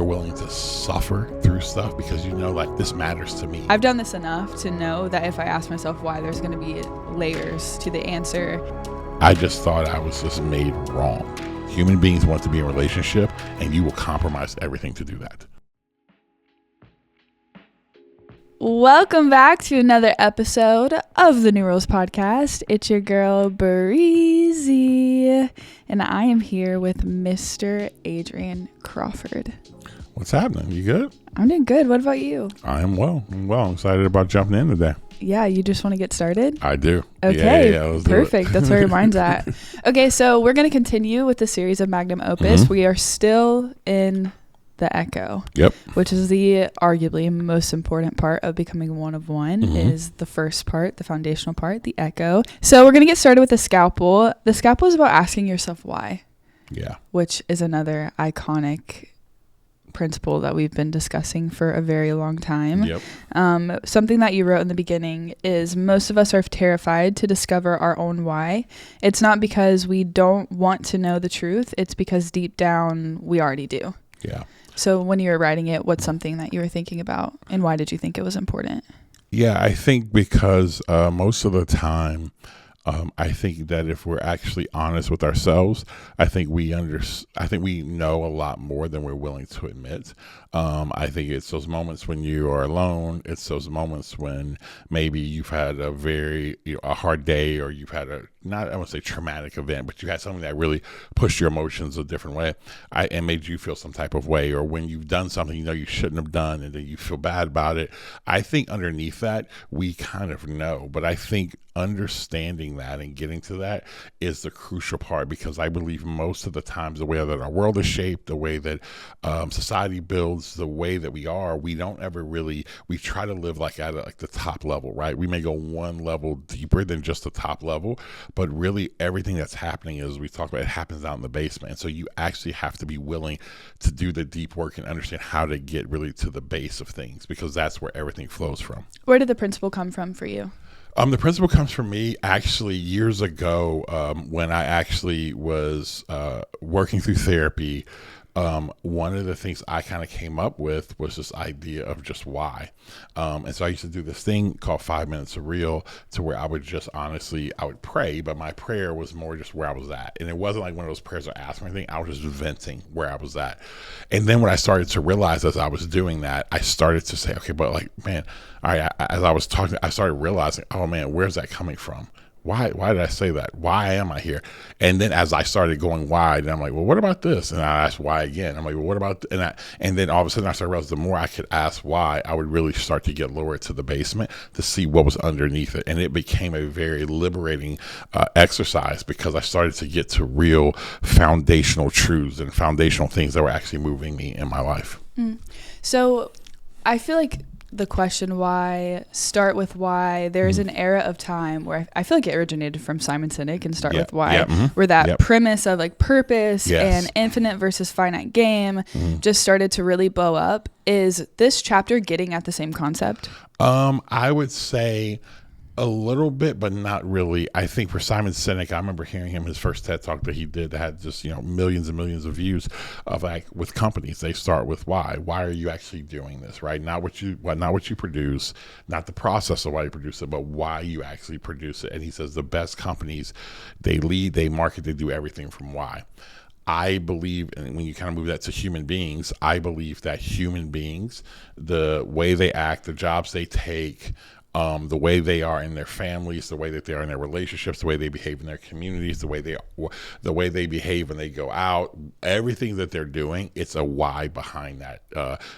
you're willing to suffer through stuff because you know, like, this matters to me. I've done this enough to know that if I ask myself why, there's going to be layers to the answer. I just thought I was just made wrong. Human beings want to be in a relationship, and you will compromise everything to do that. Welcome back to another episode of the New Rules Podcast. It's your girl, Breezy, and I am here with Mr. Adrian Crawford. What's happening? You good? I'm doing good. What about you? I am well. I'm excited about jumping in today. Yeah, you just want to get started? I do. Okay, yeah, perfect. That's where your mind's at. Okay, so we're going to continue with the series of Magnum Opus. Mm-hmm. We are still in the echo. Yep. Which is the arguably most important part of becoming one of one. Mm-hmm. Is the first part, the foundational part, the echo. So we're going to get started with the scalpel. The scalpel is about asking yourself why. Yeah. Which is another iconic principle that we've been discussing for a very long time. Yep. Something that you wrote in the beginning is most of us are terrified to discover our own why. It's not because we don't want to know the truth. It's because deep down we already do. Yeah. So when you were writing it, what's something that you were thinking about and why did you think it was important? Yeah, I think because most of the time, I think that if we're actually honest with ourselves, I think we know a lot more than we're willing to admit. I think it's those moments when you are alone. It's those moments when maybe you've had a very a hard day, or you've had I won't say traumatic event, but you had something that really pushed your emotions a different way and made you feel some type of way, or when you've done something you shouldn't have done and then you feel bad about it. I think underneath that, we kind of know, but I think understanding that and getting to that is the crucial part, because I believe most of the times the way that our world is shaped, the way that society builds, the way that we don't ever really, we try to live like at the top level, right? We may go one level deeper than just the top level, but really everything that's happening, as we talked about, it happens out in the basement. And so you actually have to be willing to do the deep work and understand how to get really to the base of things, because that's where everything flows from. Where did the principle come from for you? The principle comes from me actually years ago, when I actually was working through therapy. One of the things I kind of came up with was this idea of just why. And so I used to do this thing called 5 minutes of real, to where I would just honestly, I would pray, but my prayer was more just where I was at. And it wasn't like one of those prayers I asked for anything. I was just venting where I was at. And then when I started to realize as I was doing that, I started to say, okay, but like, man, all right, as I was talking, I started realizing, oh man, where's that coming from? Why did I say that? Why am I here? And then as I started going wide, and I'm like, well, what about this? And I asked why again. I'm like, well, what about, and then all of a sudden I started realizing the more I could ask why, I would really start to get lower to the basement to see what was underneath it. And it became a very liberating exercise, because I started to get to real foundational truths and foundational things that were actually moving me in my life. So I feel like the question why, start with why. There's an era of time where I feel like it originated from Simon Sinek and start with why, where that premise of like purpose and infinite versus finite game just started to really blow up. Is this chapter getting at the same concept? I would say a little bit, but not really. I think for Simon Sinek, I remember hearing him, his first TED Talk that he did that had just, millions and millions of views, of like with companies, they start with why. Why are you actually doing this, right? Not what you produce, not the process of why you produce it, but why you actually produce it. And he says the best companies, they lead, they market, they do everything from why. I believe, and when you kind of move that to human beings, I believe that human beings, the way they act, the jobs they take, the way they are in their families, the way that they are in their relationships, the way they behave in their communities, the way they behave when they go out, everything that they're doing, it's a why behind that,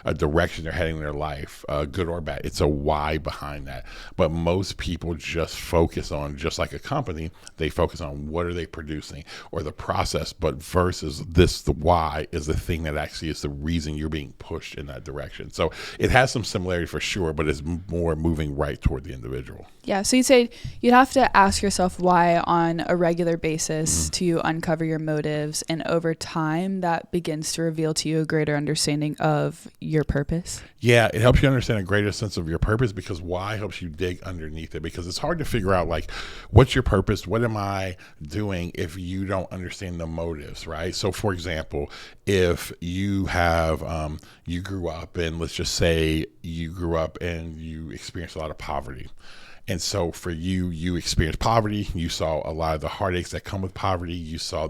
a direction they're heading in their life, good or bad. It's a why behind that. But most people just focus on, just like a company, they focus on what are they producing or the process, but versus this, the why is the thing that actually is the reason you're being pushed in that direction. So it has some similarity for sure, but it's more moving right toward the individual. Yeah. So you'd say you'd have to ask yourself why on a regular basis to uncover your motives. And over time, that begins to reveal to you a greater understanding of your purpose. Yeah, it helps you understand a greater sense of your purpose, because why helps you dig underneath it, because it's hard to figure out like, what's your purpose? What am I doing if you don't understand the motives, right? So for example, if you have, you grew up, and let's just say you grew up and you experienced a lot of poverty. And so for you, you experienced poverty. You saw a lot of the heartaches that come with poverty. You saw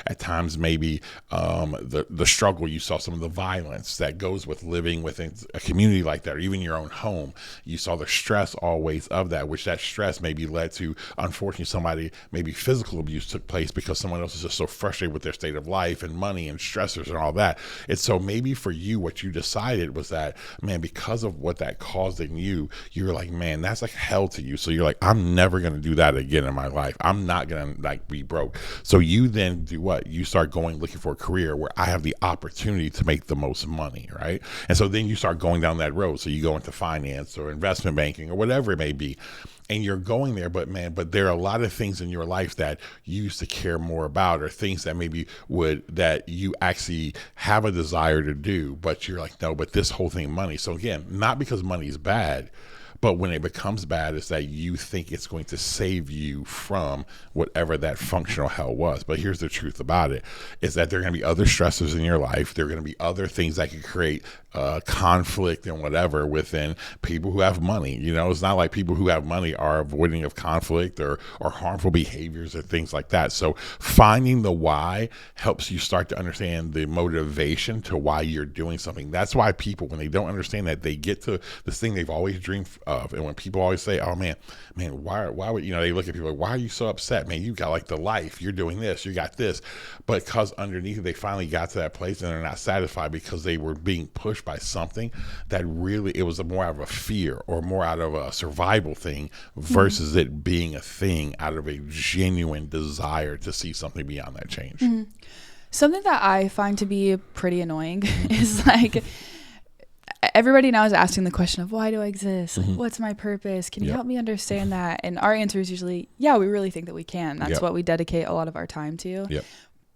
at times maybe the struggle. You saw some of the violence that goes with living within a community like that, or even your own home. You saw the stress always of that, which that stress maybe led to, unfortunately, maybe physical abuse took place because someone else is just so frustrated with their state of life and money and stressors and all that. And so maybe for you, what you decided was that, man, because of what that caused in you, you were like, man, that's like hell to you. So you're like, I'm never going to do that again in my life. I'm not going to like be broke. So you then do what? You start looking for a career where I have the opportunity to make the most money, right? And so then you start going down that road. So you go into finance or investment banking or whatever it may be. And you're going there, but there are a lot of things in your life that you used to care more about, or things that maybe that you actually have a desire to do, but you're like, no, but this whole thing, money. So again, not because money is bad, but when it becomes bad, is that you think it's going to save you from whatever that functional hell was. But here's the truth about it, is that there are going to be other stressors in your life. There are going to be other things that could create conflict and whatever within people who have money. You know, it's not like people who have money are avoiding of conflict or harmful behaviors or things like that. So finding the why helps you start to understand the motivation to why you're doing something. That's why people, when they don't understand that, they get to this thing they've always dreamed of. And when people always say, oh man, why would, you know, they look at people like, why are you so upset? Man, you got like the life, you're doing this, you got this. But because underneath it, they finally got to that place and they're not satisfied because they were being pushed by something that really, it was more out of a fear or more out of a survival thing versus it being a thing out of a genuine desire to see something beyond that change. Something that I find to be pretty annoying is like, everybody now is asking the question of, why do I exist? Like, what's my purpose? Can you help me understand that? And our answer is usually, yeah, we really think that we can. That's what we dedicate a lot of our time to.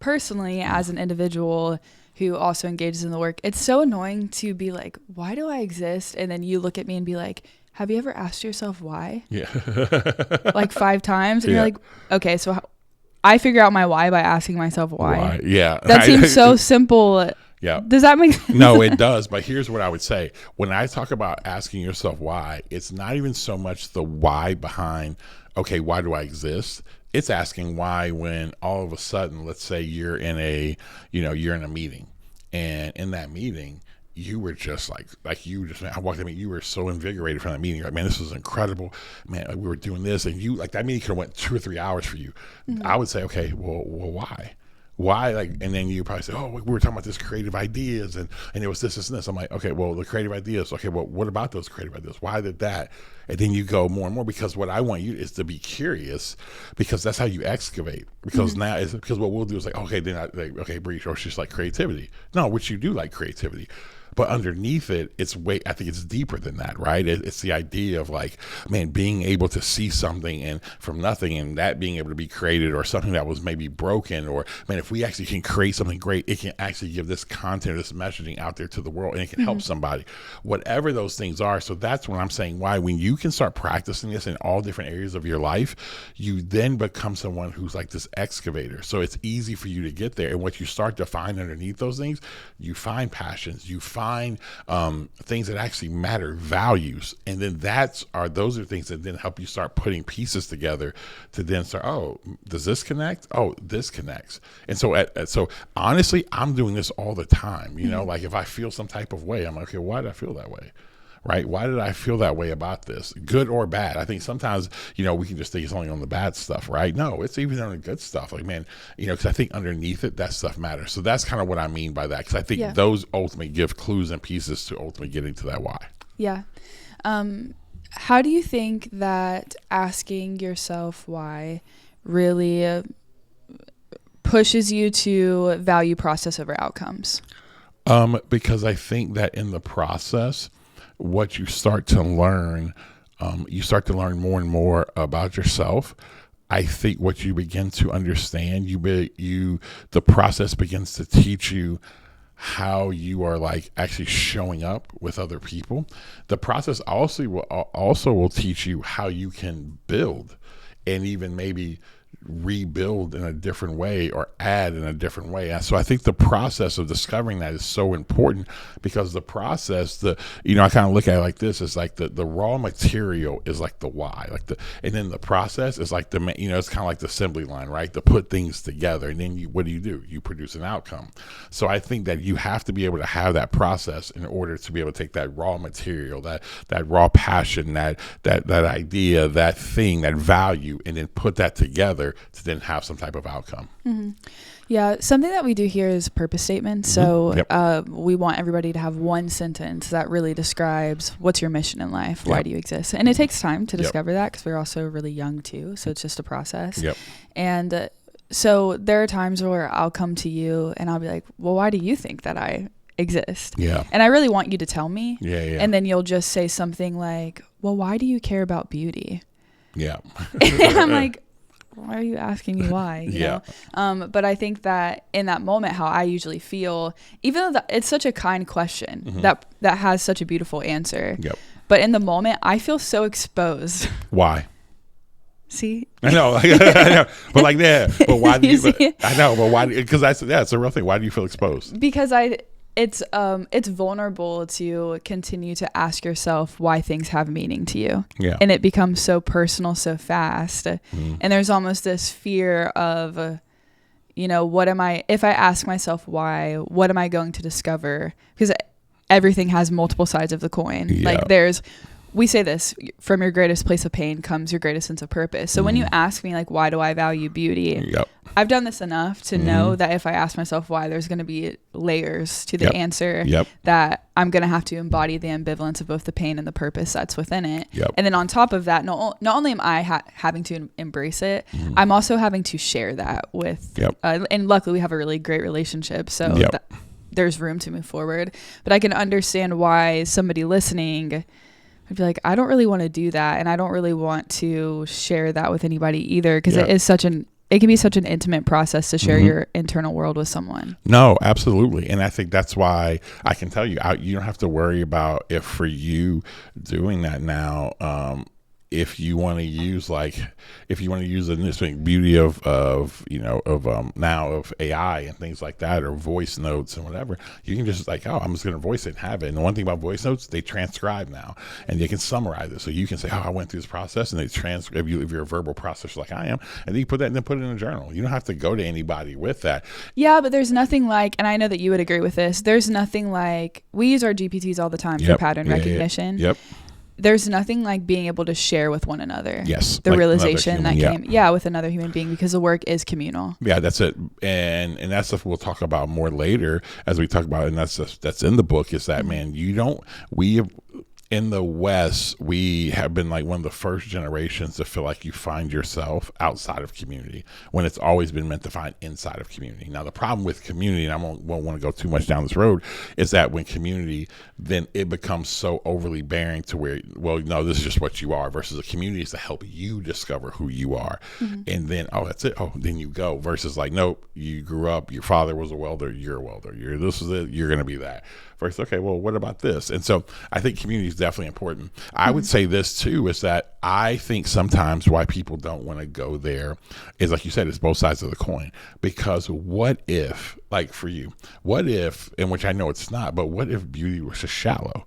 Personally, as an individual who also engages in the work, it's so annoying to be like, why do I exist? And then you look at me and be like, have you ever asked yourself why? Like 5 times? And you're like, okay, so I figure out my why by asking myself why. That seems so simple. Does that make sense? No, it does. But here's what I would say. When I talk about asking yourself why, it's not even so much the why behind, okay, why do I exist? It's asking why when all of a sudden, let's say you're in a meeting, and in that meeting, you were just I walked in, you were so invigorated from that meeting. You're like, man, this was incredible. Man, we were doing this, and you, like, that meeting could have went 2 or 3 hours for you. I would say, okay, well, why? Why? Like, and then you probably say, oh, we were talking about this creative ideas, and it was this and this. I'm like, okay, well, the creative ideas. Okay, well, what about those creative ideas? Why did that? And then you go more and more, because what I want you is to be curious, because that's how you excavate. Because now is because what we'll do is like, okay, then okay, Breach, or it's just like creativity. No, which you do like creativity. But underneath it, I think it's deeper than that, right? It's the idea of like, man, being able to see something and from nothing, and that being able to be created, or something that was maybe broken, or, man, if we actually can create something great, it can actually give this content, this messaging out there to the world, and it can help somebody, whatever those things are. So that's when I'm saying why, when you can start practicing this in all different areas of your life, you then become someone who's like this excavator. So it's easy for you to get there. And what you start to find underneath those things, you find passions, you find things that actually matter, values, and then those are things that then help you start putting pieces together to then start, oh, does this connect? Oh, this connects. And so so honestly, I'm doing this all the time. You know, like if I feel some type of way, I'm like, okay, why did I feel that way? Right? Why did I feel that way about this? Good or bad? I think sometimes, we can just think it's only on the bad stuff, right? No, it's even on the good stuff. Like, man, because I think underneath it, that stuff matters. So that's kind of what I mean by that. Because I think those ultimately give clues and pieces to ultimately getting to that why. Yeah. How do you think that asking yourself why really pushes you to value process over outcomes? Because I think that in the process, what you start to learn you start to learn more and more about yourself. I think what you begin to understand, the process begins to teach you how you are like actually showing up with other people. The process also will teach you how you can build and even maybe rebuild in a different way or add in a different way. And so I think the process of discovering that is so important, because the process, I kind of look at it like this: it's like the raw material is like the why, and then the process is like it's kind of like the assembly line, right? To put things together, and then what do? You produce an outcome. So I think that you have to be able to have that process in order to be able to take that raw material, that raw passion, that idea, that thing, that value, and then put that together to then have some type of outcome. Mm-hmm. Yeah, something that we do here is purpose statements. So we want everybody to have one sentence that really describes what's your mission in life. Why do you exist? And it takes time to discover that, because we're also really young too. So it's just a process. And so there are times where I'll come to you and I'll be like, well, why do you think that I exist? And I really want you to tell me. And then you'll just say something like, well, why do you care about beauty? And I'm like, why are you asking me why? You know? But I think that in that moment, how I usually feel, even though it's such a kind question that has such a beautiful answer, but in the moment, I feel so exposed. Why? See? I know. But like that. But why do you? I know. But why? Because it's a real thing. Why do you feel exposed? Because it's vulnerable to continue to ask yourself why things have meaning to you. And it becomes so personal so fast. And there's almost this fear of, if I ask myself why, what am I going to discover? Because everything has multiple sides of the coin. Like we say this, from your greatest place of pain comes your greatest sense of purpose. So when you ask me, like, why do I value beauty? I've done this enough to know that if I ask myself why, there's going to be layers to the answer that I'm going to have to embody the ambivalence of both the pain and the purpose that's within it. And then on top of that, not only am I having to embrace it, I'm also having to share that with, and luckily we have a really great relationship. So there's room to move forward. But I can understand why somebody listening, I'd be like, I don't really want to do that. And I don't really want to share that with anybody either. Because it can be such an intimate process to share your internal world with someone. No, absolutely. And I think that's why I can tell you, you don't have to worry about if for you doing that now, if you want to use the beauty of now of AI and things like that, or voice notes and whatever, you can just like, I'm just going to voice it and have it. And the one thing about voice notes, they transcribe now and they can summarize it. So you can say, I went through this process, and they transcribe you if you're a verbal processor like I am, and then you put that and then put it in a journal. You don't have to go to anybody with that. Yeah, but there's nothing like, and I know that you would agree with this, there's nothing like, we use our GPTs all the time for pattern recognition. There's nothing like being able to share with one another. The like realization that came with another human being, because the work is communal. That's it. And that's stuff we'll talk about more later as we talk about, and that's in the book, is that, man, in the West, we have been like one of the first generations to feel like you find yourself outside of community, when it's always been meant to find inside of community. Now, the problem with community, and I won't want to go too much down this road, is that when community, then it becomes so overly bearing to where, well, no, this is just what you are, versus a community is to help you discover who you are. And then, that's it. Then you go, versus like, nope, you grew up, your father was a welder, you're a welder. This is it, you're going to be that. Versus, okay, well, what about this? And so I think community is definitely important. I would say this too, is that I think sometimes why people don't want to go there is, like you said, it's both sides of the coin. Because what if, like for you, what if, and which I know it's not, but what if beauty was just shallow?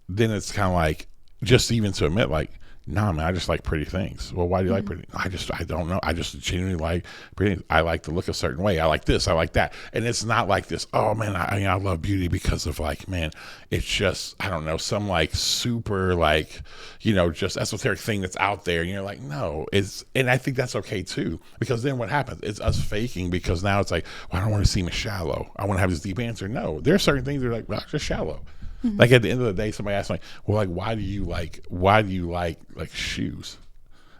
Then it's kind of like, just even to admit, like, nah, man, I just like pretty things. Well, why do you like pretty? I don't know. I just genuinely like pretty things. I like to look a certain way. I like this. I like that. And it's not like this, oh man, I love beauty because of like, man, it's just, I don't know, some like super like, just esoteric thing that's out there. And you're like, no, and I think that's okay too, because then what happens? It's us faking, because now it's like, well, I don't want to seem shallow. I want to have this deep answer. No, there are certain things that are like, well, just shallow. Like at the end of the day, somebody asked me, well, like, why do you like shoes?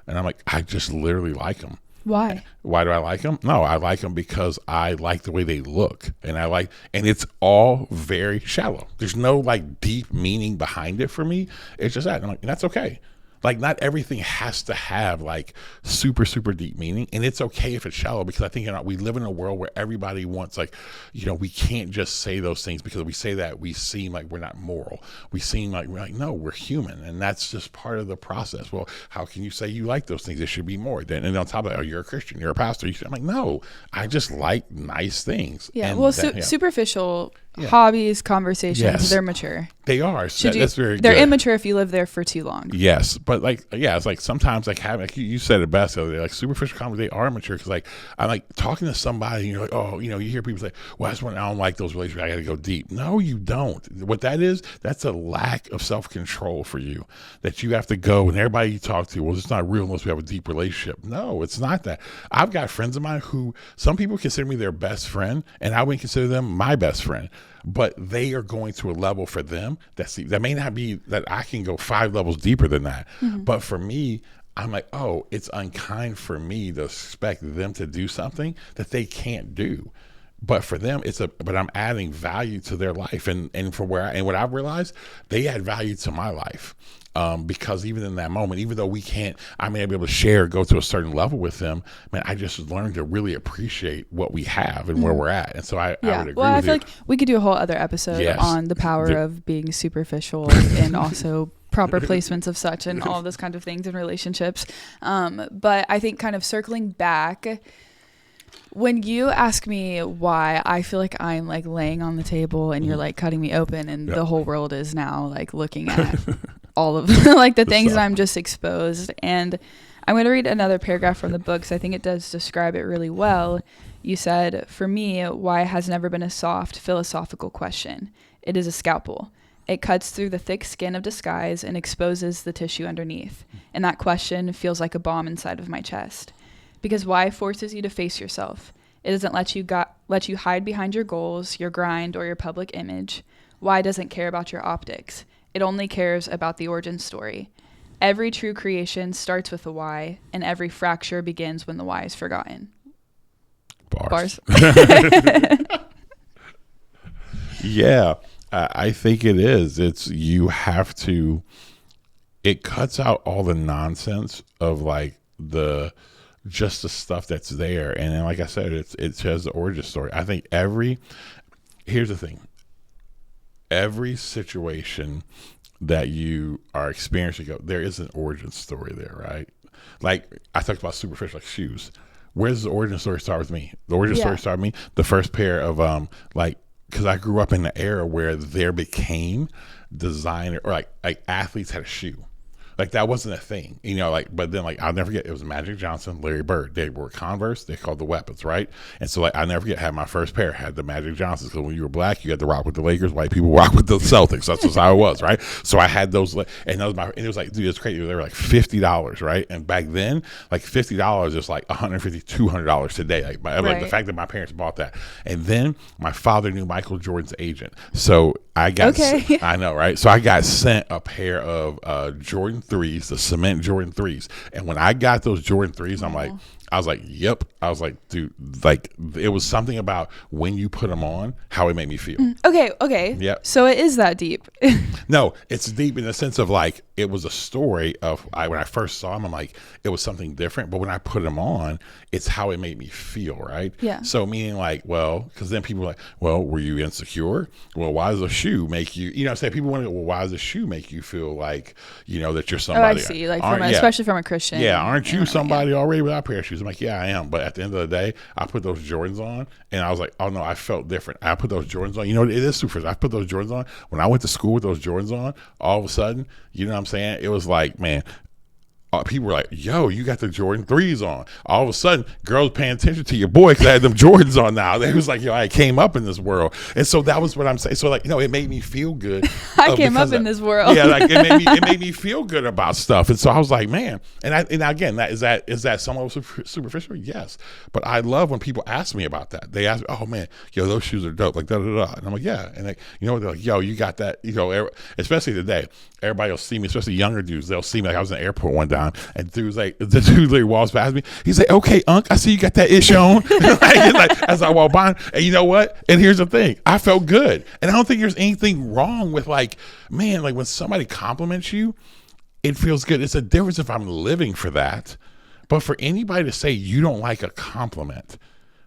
And I'm like, I just literally like them. Why? Why do I like them? No, I like them because I like the way they look, and it's all very shallow. There's no like deep meaning behind it for me. It's just that, and I'm like, and that's okay. Like, not everything has to have like super, super deep meaning. And it's okay if it's shallow, because I think, we live in a world where everybody wants, like, we can't just say those things, because if we say that, we seem like we're not moral. We seem like no, we're human. And that's just part of the process. Well, how can you say you like those things? It should be more. And on top of that, oh, you're a Christian, you're a pastor. I'm like, no, I just like nice things. Yeah. And superficial hobbies, conversations, they're mature. They are. So that's very good. They're immature if you live there for too long. Yes. But it's like sometimes you said it best the other day, like superficial conversations, they are immature, because like I'm like talking to somebody and you're like, oh, you hear people say, well, I don't like those relationships, I got to go deep. No, you don't. What that is, that's a lack of self-control for you, that you have to go and everybody you talk to, well, it's not real unless we have a deep relationship. No, it's not that. I've got friends of mine who some people consider me their best friend, and I wouldn't consider them my best friend. But they are going to a level for them that may not be that I can go 5 levels deeper than that. Mm-hmm. But for me, I'm like, oh, it's unkind for me to expect them to do something that they can't do. But for them, but I'm adding value to their life, and from what I've realized, they add value to my life. Because even in that moment, even though I may not be able to share, go to a certain level with them, man, I just learned to really appreciate what we have and where we're at. And so I would agree with you. I feel like we could do a whole other episode on the power of being superficial and also proper placements of such and all those kind of things in relationships. But I think kind of circling back, when you ask me why I feel like I'm like laying on the table and you're like cutting me open and the whole world is now like looking at all of like the things that I'm just exposed. And I'm going to read another paragraph from the book, because I think it does describe it really well. You said, for me, why has never been a soft philosophical question. It is a scalpel. It cuts through the thick skin of disguise and exposes the tissue underneath. And that question feels like a bomb inside of my chest. Because why forces you to face yourself. It doesn't let you hide behind your goals, your grind, or your public image. Why doesn't care about your optics. It only cares about the origin story. Every true creation starts with a why, and every fracture begins when the why is forgotten. Bars. Yeah, I think it is. It cuts out all the nonsense of like just the stuff that's there. And then, like I said, it says the origin story. I think here's the thing. Every situation that you are experiencing, there is an origin story there, right? Like I talked about superficial, like shoes. Where does the origin story start with me? The origin story started with me. The first pair of because I grew up in the era where there became designer, or like athletes had a shoe. Like that wasn't a thing, but then I'll never forget, it was Magic Johnson, Larry Bird. They were Converse, they called the weapons, right? And so I'll never forget, had my first pair, had the Magic Johnsons, because when you were black, you had to rock with the Lakers, white people rock with the Celtics. That's just how it was, right? So I had those, and it was like, dude, it's crazy. They were like $50, right? And back then, like $50 is like $150, $200 today. Like the fact that my parents bought that. And then my father knew Michael Jordan's agent. So I got, I know, right? So I got sent a pair of Jordan 3s, the cement Jordan 3s. And when I got those Jordan 3s, I was like, yep. I was like, dude, like it was something about when you put them on, how it made me feel. Okay. Yep. So it is that deep. No, it's deep in the sense of like, it was a story of when I first saw them, I'm like, it was something different. But when I put them on, it's how it made me feel, right? Yeah. So meaning like, well, because then people are like, well, were you insecure? Well, why does a shoe make you, people want to go, well, why does a shoe make you feel like, that you're somebody? Oh, I see. Like especially from a Christian. Yeah, aren't you somebody already without a pair of shoes? I'm like, yeah, I am. But at the end of the day, I put those Jordans on and I was like, oh no, I felt different. I put those Jordans on. It is super. I put those Jordans on. When I went to school with those Jordans on, all of a sudden, you know what I'm saying? It was like, man, people were like, yo, you got the Jordan 3s on. All of a sudden, girls paying attention to your boy because I had them Jordans on now. They was like, yo, I came up in this world. And so that was what I'm saying. So like, it made me feel good. I came up in this world. Yeah, like it made me feel good about stuff. And so I was like, man. And again, is that somewhat superficial? Yes. But I love when people ask me about that. They ask, oh man, yo, those shoes are dope. Like da da da. And I'm like, yeah. And they're like, yo, you got that. Especially today, everybody will see me, especially younger dudes. They'll see me. Like I was in the airport one day. time, and the dude like walks past me. He's like, "Okay, Unc, I see you got that ish on." like, as I walk by, and you know what? And here's the thing: I felt good, and I don't think there's anything wrong with like, man, like when somebody compliments you, it feels good. It's a difference if I'm living for that, but for anybody to say you don't like a compliment,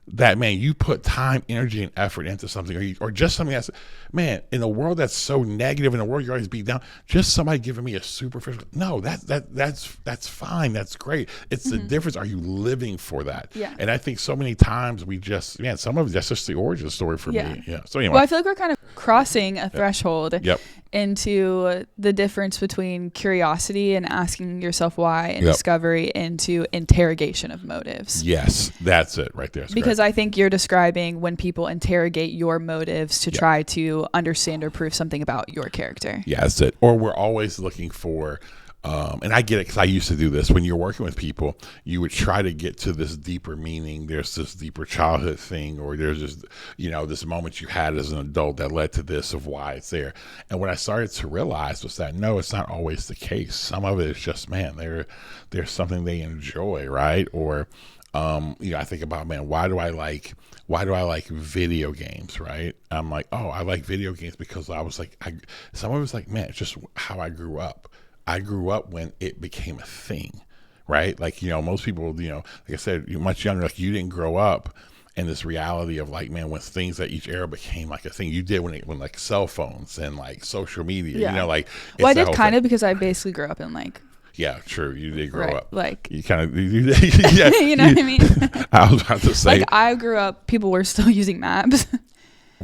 that, man, you put time, energy, and effort into something, or just something that's, man, in a world that's so negative, in a world you're always beat down, just somebody giving me a superficial, no, that's fine, that's great. It's the difference. Are you living for that? Yeah. And I think so many times we just, man, some of that's just the origin story for me. Yeah. So anyway, well, I feel like we're kind of crossing a threshold. Yep. Into the difference between curiosity and asking yourself why, and Yep. discovery into interrogation of motives. Yes, that's it right there. That's because correct. I think you're describing when people interrogate your motives to Yep. try to understand or prove something about your character. Yeah, that's it. Or we're always looking for, and I get it because I used to do this. When you're working with people, you would try to get to this deeper meaning. There's this deeper childhood thing, or there's this, this moment you had as an adult that led to this of why it's there. And what I started to realize was that, no, it's not always the case. Some of it is just, man, there's something they enjoy, right? Or, I think about, man, why do I like video games, right? I'm like, oh, I like video games because I was like, some of it's like, man, it's just how I grew up. I grew up when it became a thing, right? Like, most people, like I said, you're much younger, like you didn't grow up in this reality of like, man, when things at each era became like a thing. You did when like cell phones and like social media, like. Well, I did kind of because I basically grew up in like. Yeah, true. You did grow up. Like you kind of, yeah. You know what I mean? I was about to say. Like I grew up, people were still using maps.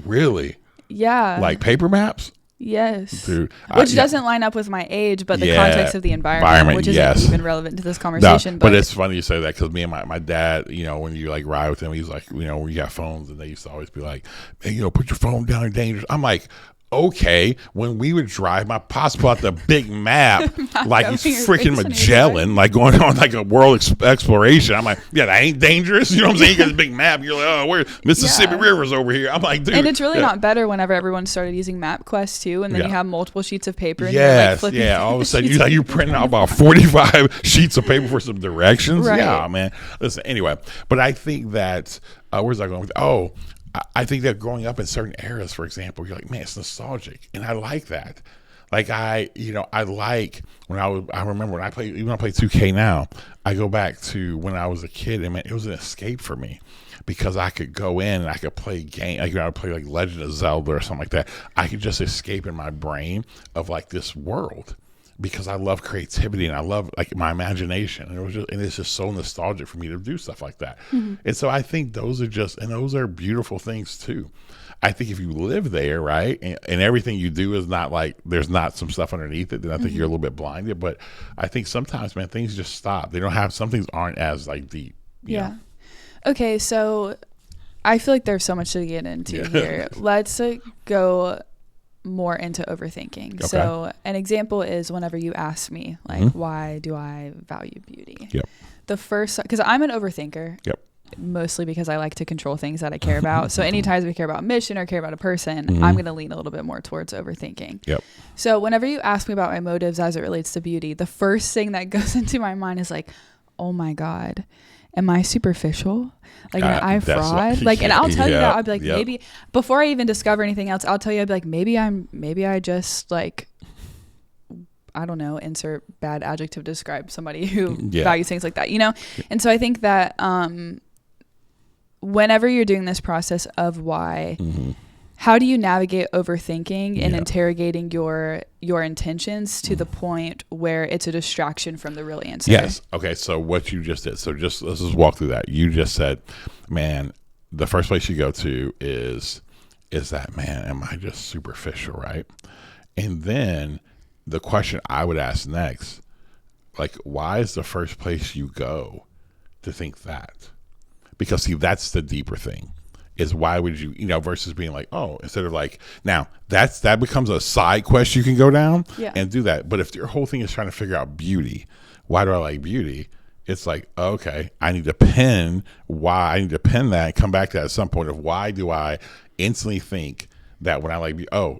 Really? Yeah. Like paper maps? Yes. Dude, which doesn't line up with my age, but the context of the environment which isn't even relevant to this conversation. No, but it's funny you say that because me and my dad, when you like ride with him, he's like, when you got phones, and they used to always be like, hey, put your phone down in danger. I'm like, okay, when we would drive, my pops pull out the big map, like he's freaking Magellan, like going on like a world exploration. I'm like, yeah, that ain't dangerous. You know what I'm saying? You got this big map. You're like, oh, where Mississippi River's over here. I'm like, dude. And it's really not better whenever everyone started using MapQuest too, and then you have multiple sheets of paper. And yes, you're like flipping all of a sudden you're printing out about 45 sheets of paper for some directions. Right. Yeah, man. Listen, anyway, but I think that where's I going with? Oh. I think that growing up in certain eras, for example, you're like, man, it's nostalgic, and I like that. Like I like when I remember when I played, even when I play 2K now, I go back to when I was a kid, and man, it was an escape for me because I could go in and I could play game, like I would play like Legend of Zelda or something like that. I could just escape in my brain of like this world. Because I love creativity and I love like my imagination, and it's just so nostalgic for me to do stuff like that. Mm-hmm. And so I think those are beautiful things too. I think if you live there, right, and everything you do is not like there's not some stuff underneath it, then I think you're a little bit blinded. But I think sometimes, man, things just stop. They don't have, some things aren't as like deep. You know? Okay, so I feel like there's so much to get into here. Let's go more into overthinking. Okay. So an example is whenever you ask me like, why do I value beauty? Yep. The first, because I'm an overthinker. Yep. Mostly because I like to control things that I care about. So anytime we care about mission or care about a person, I'm going to lean a little bit more towards overthinking. Yep. So whenever you ask me about my motives as it relates to beauty, the first thing that goes into my mind is like, oh my God, am I superficial? Like, am I fraud? Like, and I'll tell you that. I'll be like, maybe before I even discover anything else, I'll tell you, I'll be like, maybe I just like, I don't know, insert bad adjective to describe somebody who values things like that, And so I think that, whenever you're doing this process of why, how do you navigate overthinking and interrogating your intentions to the point where it's a distraction from the real answer? Yes. Okay. So what you just did. So let's just walk through that. You just said, man, the first place you go to is that, man, am I just superficial, right? And then the question I would ask next, like, why is the first place you go to think that? Because see, that's the deeper thing. Is why would you, versus being like, oh, instead of like, now that becomes a side quest you can go down and do that. But if your whole thing is trying to figure out beauty, why do I like beauty? It's like, okay, I need to pin that and come back to that at some point of why do I instantly think that when I like,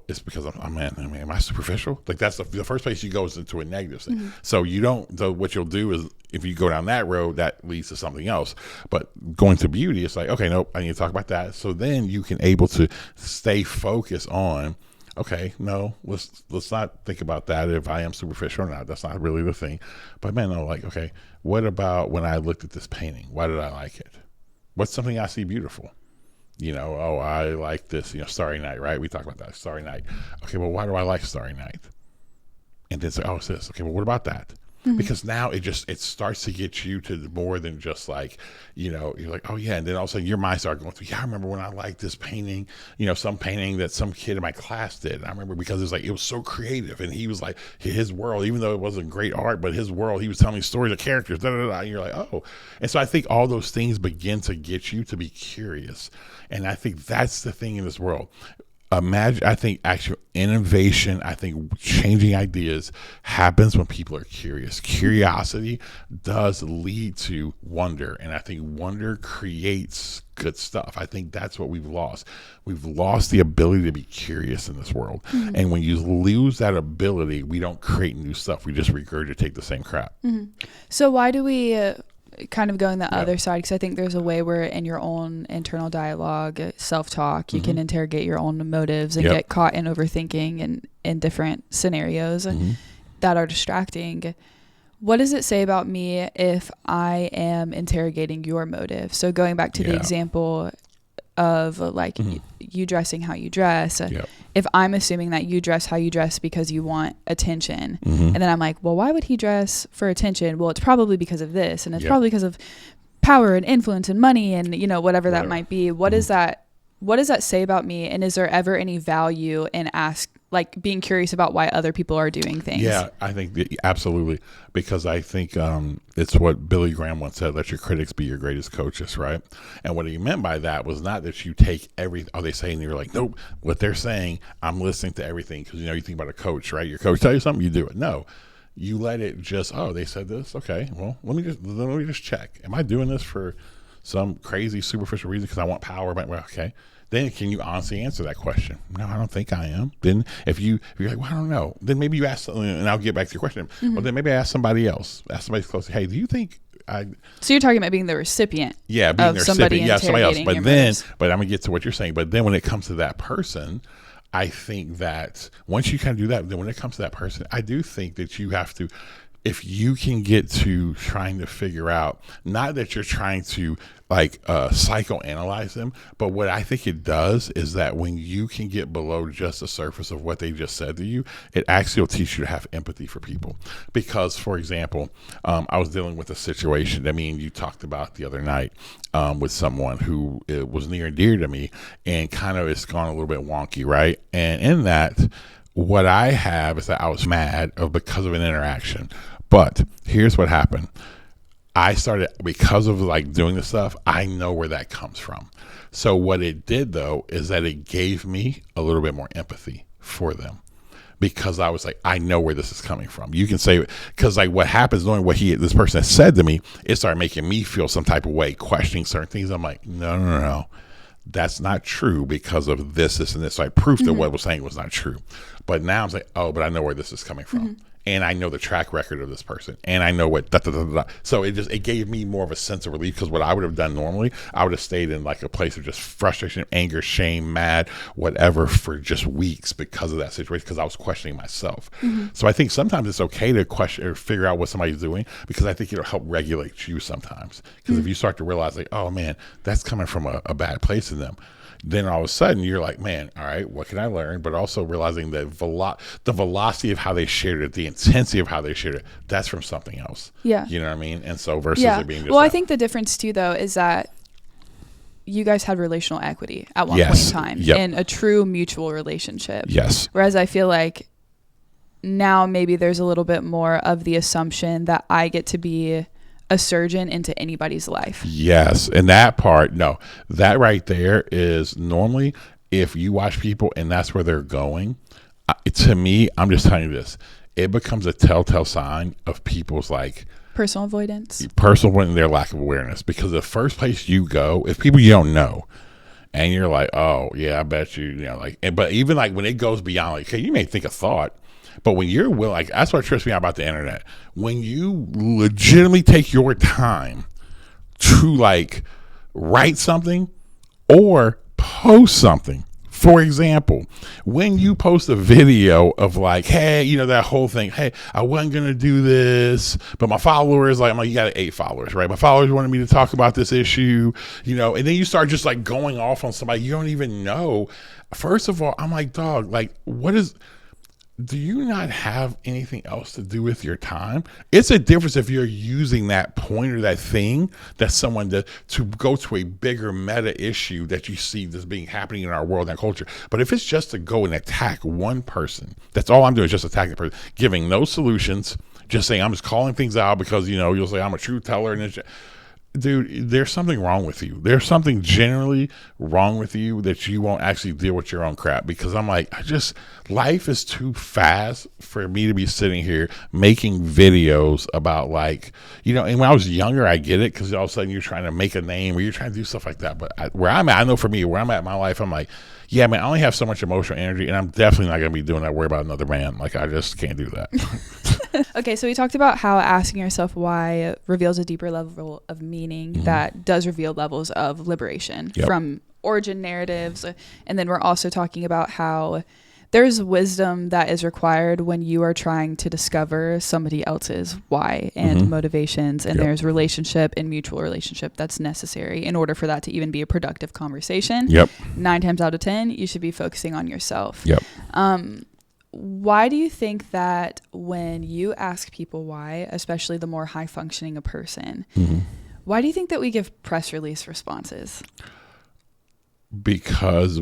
it's because am I superficial? Like that's the first place you go is into a negative thing. So you don't, so what you'll do is if you go down that road, that leads to something else. But going to beauty, it's like, okay, nope, I need to talk about that. So then you can able to stay focused on, okay, no, let's not think about that if I am superficial or not. That's not really the thing. But man, no, like, okay, what about when I looked at this painting? Why did I like it? What's something I see beautiful? I like this, Starry Night, right? We talked about that, Starry Night. Okay, well, why do I like Starry Night? And then say, it's this. Okay, well, what about that? Because now it starts to get you to more than just like, you're like, oh yeah. And then all of a sudden your mind starts going through, I remember when I liked this painting, some painting that some kid in my class did. And I remember because it was so creative and he was like his world, even though it wasn't great art, but his world, he was telling me stories of characters, and you're like, oh. And so I think all those things begin to get you to be curious. And I think that's the thing in this world. I think actual innovation, I think changing ideas happens when people are curious. Curiosity does lead to wonder, and I think wonder creates good stuff. I think that's what we've lost. We've lost the ability to be curious in this world. And when you lose that ability, we don't create new stuff. We just regurgitate the same crap. So why do we... kind of going the other side, because I think there's a way where in your own internal dialogue, self-talk, you can interrogate your own motives and get caught in overthinking and in different scenarios that are distracting. What does it say about me if I am interrogating your motive? So going back to the example of like you dressing how you dress, if I'm assuming that you dress how you dress because you want attention, and then I'm like, well, why would he dress for attention? Well, it's probably because of this, and it's probably because of power and influence and money and whatever that might be. What does that say about me? And is there ever any value in being curious about why other people are doing things? Yeah, I think absolutely, because I think it's what Billy Graham once said: "Let your critics be your greatest coaches." Right? And what he meant by that was not that you take everything. Oh, they say, and you're like, nope. What they're saying, I'm listening to everything because you think about a coach, right? Your coach tell you something, you do it. No, you let it just. Oh, they said this. Okay, well, let me just check. Am I doing this for some crazy superficial reason because I want power? Well, okay. Then can you honestly answer that question? No, I don't think I am. Then if you're like, well, I don't know, then maybe you ask something, and I'll get back to your question. Well, then maybe I ask somebody else. Ask somebody close. Hey, do you think So you're talking about being the recipient? Yeah, being the recipient. Yeah, somebody else. But I'm gonna get to what you're saying. But then when it comes to that person, I think that once you kind of do that, then when it comes to that person, I do think that you have to, if you can get to trying to figure out, not that you're trying to psychoanalyze them, but what I think it does is that when you can get below just the surface of what they just said to you, it actually will teach you to have empathy for people. Because, for example, I was dealing with a situation that me and you talked about the other night with someone who was near and dear to me, and kind of it's gone a little bit wonky, right? And in that, what I have is that I was mad because of an interaction. But here's what happened. I started, because of doing this stuff, I know where that comes from. So what it did though, is that it gave me a little bit more empathy for them, because I was like, I know where this is coming from. You can say, because what happens knowing what this person has said to me, it started making me feel some type of way, questioning certain things. I'm like, no. That's not true because of this, and this. So I proved that what I was saying was not true. But now I'm like, oh, but I know where this is coming from. And I know the track record of this person, and I know what So it gave me more of a sense of relief, because what I would have done normally, I would have stayed in a place of just frustration, anger, shame, mad, whatever, for just weeks because of that situation, because I was questioning myself. So I think sometimes it's okay to question or figure out what somebody's doing, because I think it'll help regulate you sometimes. Because if you start to realize oh man, that's coming from a bad place in them, then all of a sudden you're like, man, all right, what can I learn? But also realizing that the velocity of how they shared it, the intensity of how they shared it, that's from something else. Yeah. You know what I mean? And so versus it being just I think the difference too, though, is that you guys had relational equity at one point in time in a true mutual relationship. Yes. Whereas I feel like now maybe there's a little bit more of the assumption that I get to be a surgeon into anybody's life. Yes. And that part, no, that right there is normally, if you watch people and that's where they're going, to me, I'm just telling you this, it becomes a telltale sign of people's personal avoidance, and their lack of awareness. Because the first place you go, if people you don't know, And you're like, oh yeah, I bet you, you know, like, but even like when it goes beyond, like, okay, you may think a thought, but when you're willing, like, that's what trips me out about the internet. When you legitimately take your time to like write something or post something. For example, when you post a video of like, hey, you know, that whole thing, hey, I wasn't going to do this, but my followers, like, I'm like, you got 8 followers, right? My followers wanted me to talk about this issue, you know, and then you start just like going off on somebody you don't even know. First of all, I'm like, dog, like, do you not have anything else to do with your time? It's a difference if you're using that point or that thing that someone to go to a bigger meta issue that you see that's being happening in our world and culture. But if it's just to go and attack one person, that's all I'm doing is just attacking the person, giving no solutions, just saying I'm just calling things out because, you know, you'll say I'm a truth teller and it's just, dude, there's something wrong with you. There's something generally wrong with you that you won't actually deal with your own crap. Because I'm like, life is too fast for me to be sitting here making videos about, like, you know, and when I was younger, I get it, because all of a sudden you're trying to make a name or you're trying to do stuff like that. But where I'm at, I know for me, where I'm at in my life, I'm like, yeah, man, I only have so much emotional energy, and I'm definitely not going to be doing that, worry about another man. Like, I just can't do that. Okay, so we talked about how asking yourself why reveals a deeper level of meaning that does reveal levels of liberation from origin narratives. And then we're also talking about how there's wisdom that is required when you are trying to discover somebody else's why and motivations. And there's relationship and mutual relationship that's necessary in order for that to even be a productive conversation. 9 times out of 10, you should be focusing on yourself. Why do you think that when you ask people why, especially the more high functioning a person, why do you think that we give press release responses? Because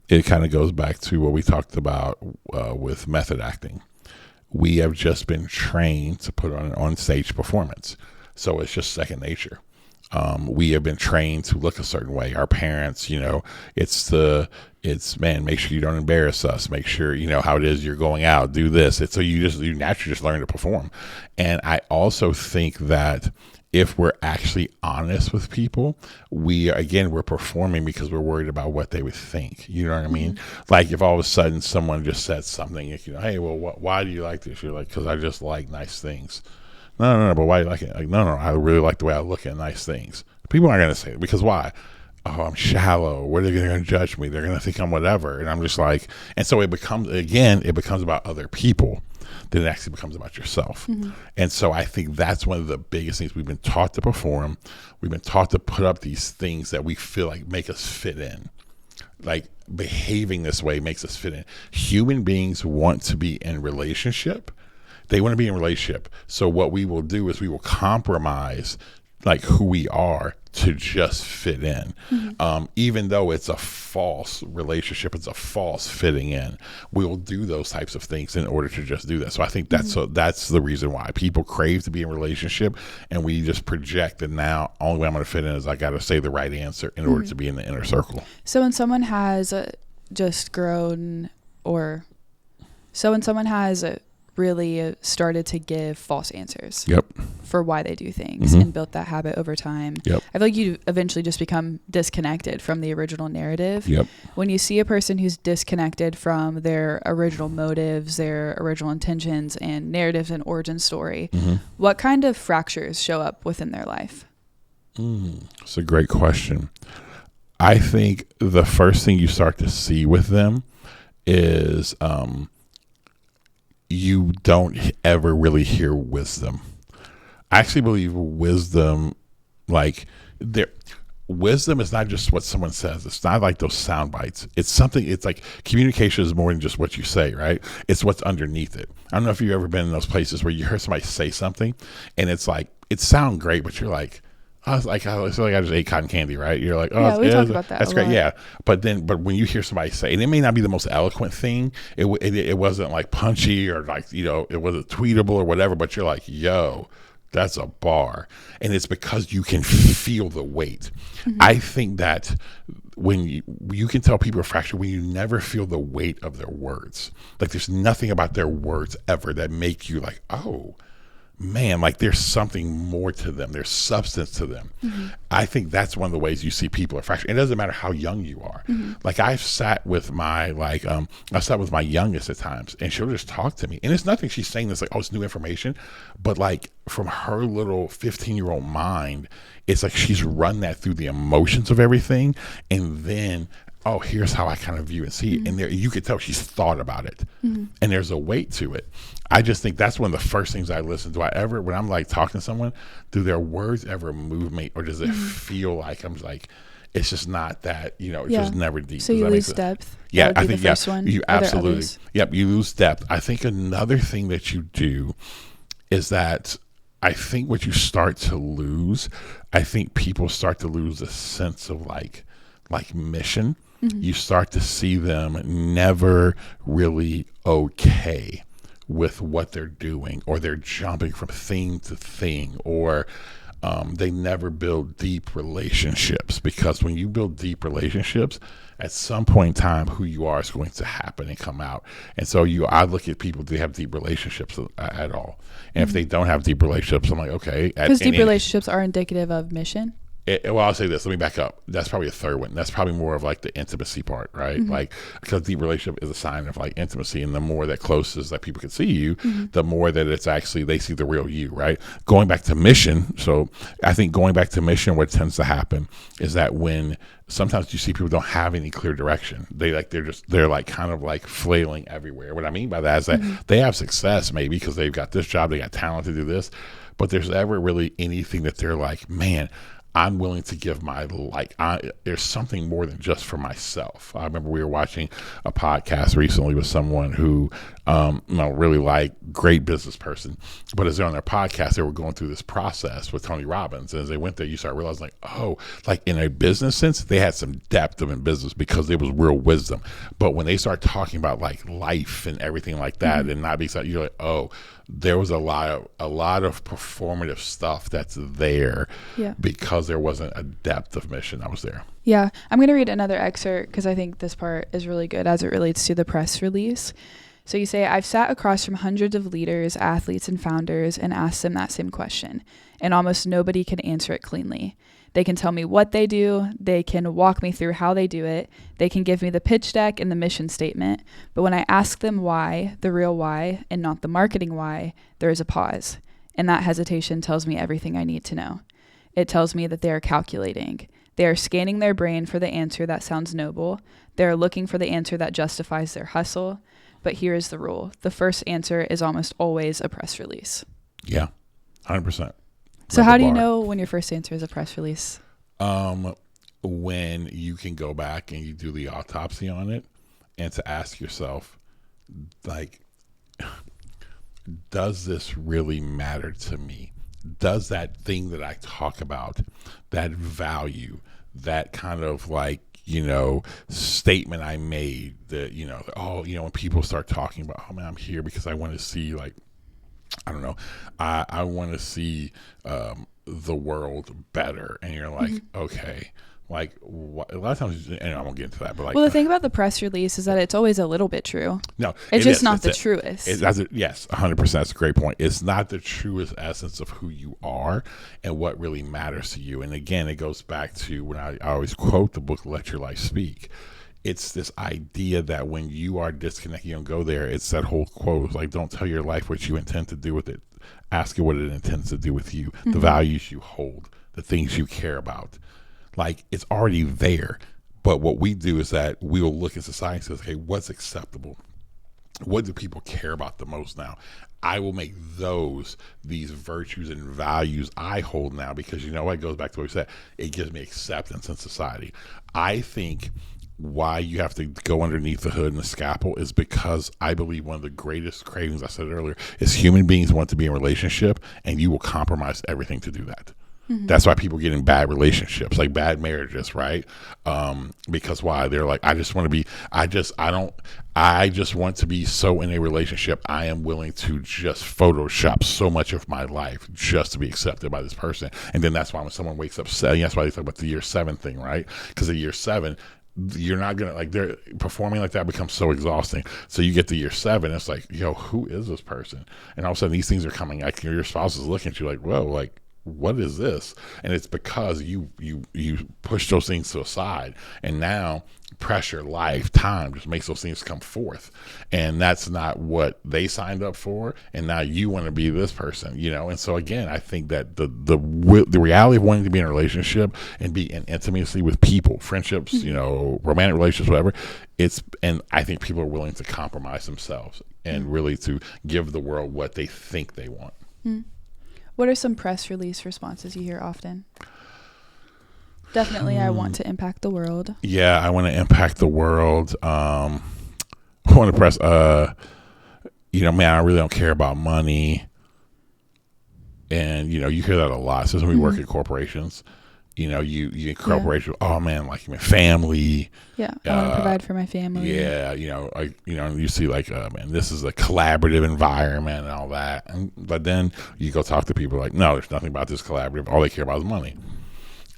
it kind of goes back to what we talked about with method acting. We have just been trained to put on an on-stage performance. So it's just second nature. We have been trained to look a certain way. Our parents, you know, it's man, make sure you don't embarrass us. Make sure, you know, how it is you're going out, do this. So you naturally just learn to perform. And I also think that if we're actually honest with people, we're performing because we're worried about what they would think. You know what I mean? Like, if all of a sudden someone just said something, you know, hey, well, why do you like this? You're like, because I just like nice things. No, but why do you like it? Like, no, I really like the way I look at nice things. People aren't going to say it, because why? Oh, I'm shallow. What are they going to judge me? They're going to think I'm whatever. And I'm just like, and so it becomes about other people than it actually becomes about yourself. And so I think that's one of the biggest things. We've been taught to perform. We've been taught to put up these things that we feel like make us fit in. Like, behaving this way makes us fit in. Human beings want to be in relationship. They want to be in relationship. So what we will do is we will compromise like who we are to just fit in. Even though it's a false relationship, it's a false fitting in, we'll do those types of things in order to just do that. So I think that's the reason why people crave to be in a relationship, and we just project that now only way I'm going to fit in is I got to say the right answer in order to be in the inner circle. So when someone has just grown, or so when someone has really started to give false answers for why they do things and built that habit over time, I feel like you eventually just become disconnected from the original narrative. When you see a person who's disconnected from their original motives, their original intentions and narratives and origin story, what kind of fractures show up within their life? It's a great question. I think the first thing you start to see with them is you don't ever really hear wisdom. I actually believe wisdom, wisdom is not just what someone says. It's not like those sound bites. It's like communication is more than just what you say, right? It's what's underneath it. I don't know if you've ever been in those places where you heard somebody say something and it's like, it sounds great, but you're like, I feel like I just ate cotton candy, right? You're like, oh, we talk about that. That's great, yeah. But when you hear somebody say, and it may not be the most eloquent thing, it wasn't like punchy or like, you know, it wasn't tweetable or whatever, but you're like, yo, that's a bar, and it's because you can feel the weight. I think that when you can tell people are fractured when you never feel the weight of their words. Like, there's nothing about their words ever that make you like, oh, man, like there's something more to them. There's substance to them. I think that's one of the ways you see people are fractured. It doesn't matter how young you are. Like I've sat with my I sat with my youngest at times, and she'll just talk to me, and it's nothing she's saying that's like, oh, it's new information, but like from her little 15-year-old mind, it's like she's run that through the emotions of everything, and then, oh, here's how I kind of view and see it. And there, you could tell she's thought about it. And there's a weight to it. I just think that's one of the first things I listen to. When I'm like talking to someone, do their words ever move me, or does it feel like I'm like, it's just not that, it's just never deep. So you lose depth? Yeah, I think, you absolutely. Yep, you lose depth. I think another thing that you do is that I think what you start to lose, I think people start to lose a sense of like mission. You start to see them never really okay with what they're doing, or they're jumping from thing to thing, or they never build deep relationships, because when you build deep relationships, at some point in time, who you are is going to happen and come out. And so I look at people, do they have deep relationships at all? And if they don't have deep relationships, I'm like, okay. Because deep relationships are indicative of mission. Well, I'll say this. Let me back up. That's probably a third one. That's probably more of like the intimacy part, right? Like, because deep relationship is a sign of like intimacy, and the more that closest that people can see you, the more that it's actually they see the real you, right? Going back to mission. So I think going back to mission, what tends to happen is that when sometimes you see people don't have any clear direction, they're like kind of like flailing everywhere. What I mean by that is that they have success maybe because they've got this job, they got talent to do this, but there's never really anything that they're like, man, I'm willing to give there's something more than just for myself. I remember we were watching a podcast recently with someone who, really great business person, but as they're on their podcast, they were going through this process with Tony Robbins. And as they went there, you start realizing in a business sense, they had some depth in business because it was real wisdom. But when they start talking about like life and everything like that, and not be excited, you're like, oh, there was a lot of performative stuff that's there because there wasn't a depth of mission that was there. Yeah. I'm going to read another excerpt because I think this part is really good as it relates to the press release. So you say, I've sat across from hundreds of leaders, athletes, and founders and asked them that same question, and almost nobody can answer it cleanly. They can tell me what they do. They can walk me through how they do it. They can give me the pitch deck and the mission statement. But when I ask them why, the real why, and not the marketing why, there is a pause. And that hesitation tells me everything I need to know. It tells me that they are calculating. They are scanning their brain for the answer that sounds noble. They are looking for the answer that justifies their hustle. But here is the rule. The first answer is almost always a press release. Yeah, 100%. So how do you know when your first answer is a press release? When you can go back and you do the autopsy on it, and to ask yourself, like, does this really matter to me? Does that thing that I talk about, that value, that kind of like, statement I made that, when people start talking about, oh man, I'm here because I want to see like, I don't know, I want to see the world better. And you're like, okay, like a lot of times, and I won't get into that, but like, well, the thing about the press release is that it's always a little bit true. No, it's just not the truest. Yes, 100%. That's a great point. It's not the truest essence of who you are and what really matters to you. And again, it goes back to when I always quote the book, Let Your Life Speak. It's this idea that when you are disconnected, you don't go there. It's that whole quote, like, don't tell your life what you intend to do with it. Ask it what it intends to do with you, the values you hold, the things you care about. Like, it's already there. But what we do is that we will look at society and say, okay, what's acceptable? What do people care about the most now? I will make these virtues and values I hold now, because it goes back to what we said. It gives me acceptance in society. I think why you have to go underneath the hood and the scalpel is because I believe one of the greatest cravings, I said earlier, is human beings want to be in a relationship, and you will compromise everything to do that. That's why people get in bad relationships, like bad marriages, right? Because why? They're like, I just want to be so in a relationship, I am willing to just Photoshop so much of my life just to be accepted by this person. And then that's why when someone wakes up, that's why they talk about the year 7 thing, right? Because at year 7, you're not gonna like they're performing like that becomes so exhausting. So you get to year 7, it's like, yo, who is this person? And all of a sudden these things are coming. Like your spouse is looking at you like, whoa, like what is this? And it's because you push those things to the side, and now pressure, life, time just makes those things come forth, and that's not what they signed up for. And now you want to be this person, And so again, I think that the reality of wanting to be in a relationship and be in intimacy with people, friendships, romantic relationships, whatever, and I think people are willing to compromise themselves and really to give the world what they think they want. What are some press release responses you hear often? Definitely, I want to impact the world. Yeah, I want to impact the world. I want to press, man, I really don't care about money. And, you hear that a lot. So when we work at corporations, you corporation, oh man, like family. Yeah, I want to provide for my family. Yeah, you see like, man, this is a collaborative environment and all that. But then you go talk to people like, no, there's nothing about this collaborative. All they care about is money.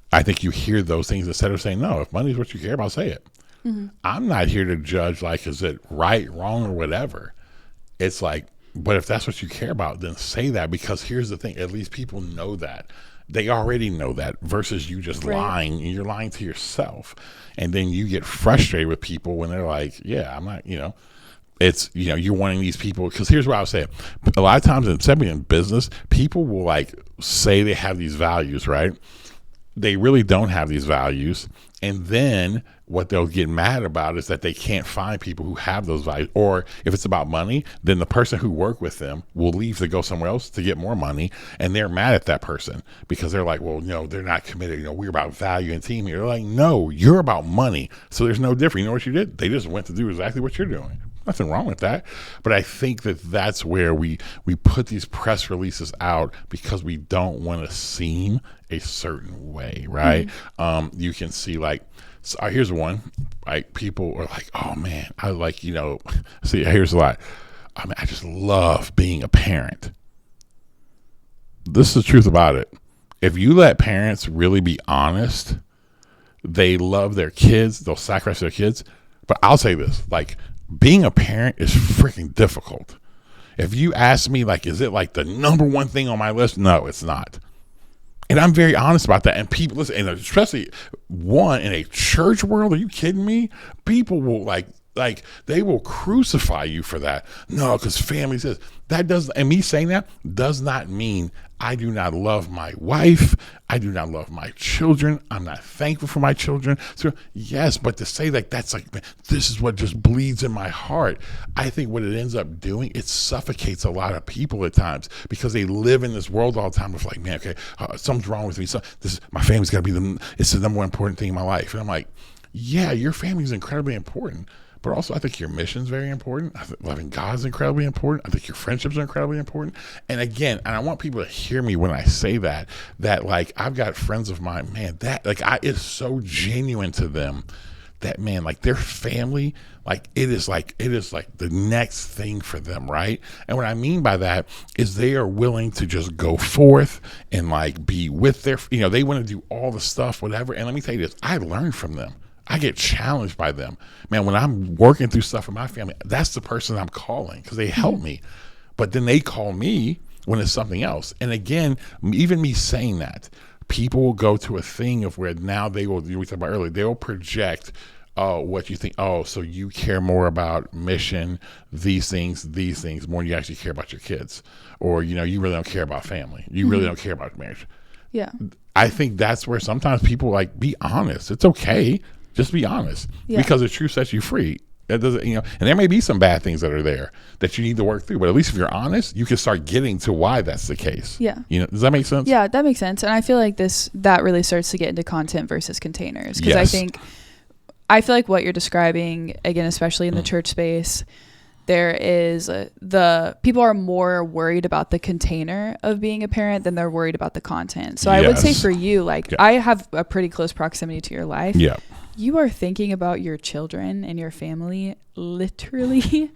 I think you hear those things instead of saying, no, if money is what you care about, say it. I'm not here to judge, like, is it right, wrong, or whatever. It's like, but if that's what you care about, then say that, because here's the thing. At least people know that. They already know that, versus you just lying, and you're lying to yourself. And then you get frustrated with people when they're like, yeah, I'm not, it's, you're wanting these people, because here's what I would say. A lot of times, especially in business, people will like say they have these values, right? They really don't have these values. And then what they'll get mad about is that they can't find people who have those values. Or if it's about money, then the person who worked with them will leave to go somewhere else to get more money. And they're mad at that person because they're like, well, no, they're not committed. We're about value and team here. They're like, no, you're about money. So there's no difference. You know what you did? They just went to do exactly what you're doing. Nothing wrong with that. But I think that that's where we put these press releases out because we don't want to seem a certain way, right? You can see like, so here's one, like people are like, oh man, I like, see, here's a lot. I mean, I just love being a parent. This is the truth about it. If you let parents really be honest, they love their kids, they'll sacrifice their kids. But I'll say this, like, being a parent is freaking difficult. If you ask me, like, is it like the number one thing on my list? No, it's not. And I'm very honest about that. And people listen, and especially one in a church world, are you kidding me? People will like they will crucify you for that. No, because family says that doesn't, and me saying that does not mean I do not love my wife. I do not love my children. I'm not thankful for my children. So yes, but to say like that's like, man, this is what just bleeds in my heart. I think what it ends up doing, it suffocates a lot of people at times because they live in this world all the time with like, man, okay, something's wrong with me. So my family's got to be it's the number one important thing in my life. And I'm like, yeah, your family is incredibly important. But also, I think your mission is very important. I think loving God is incredibly important. I think your friendships are incredibly important. And again, and I want people to hear me when I say that like I've got friends of mine, man, that like it's so genuine to them that, man, like their family, like it is like the next thing for them, right? And what I mean by that is they are willing to just go forth and like be with their, they want to do all the stuff, whatever. And let me tell you this, I learned from them. I get challenged by them. Man, when I'm working through stuff in my family, that's the person I'm calling because they help me. But then they call me when it's something else. And again, even me saying that, people will go to a thing of where now they will, we talked about earlier, they'll project what you think. Oh, so you care more about mission, these things more than you actually care about your kids. Or, you really don't care about family. You really don't care about marriage. Yeah. I think that's where sometimes people like, be honest. It's okay. Just be honest, because the truth sets you free. That doesn't, and there may be some bad things that are there that you need to work through, but at least if you're honest, you can start getting to why that's the case. Yeah. Does that make sense? Yeah, that makes sense. And I feel like that really starts to get into content versus containers. Because I feel like what you're describing, again, especially in the church space, there is the people are more worried about the container of being a parent than they're worried about the content. So I would say for you, like I have a pretty close proximity to your life. Yeah. You are thinking about your children and your family literally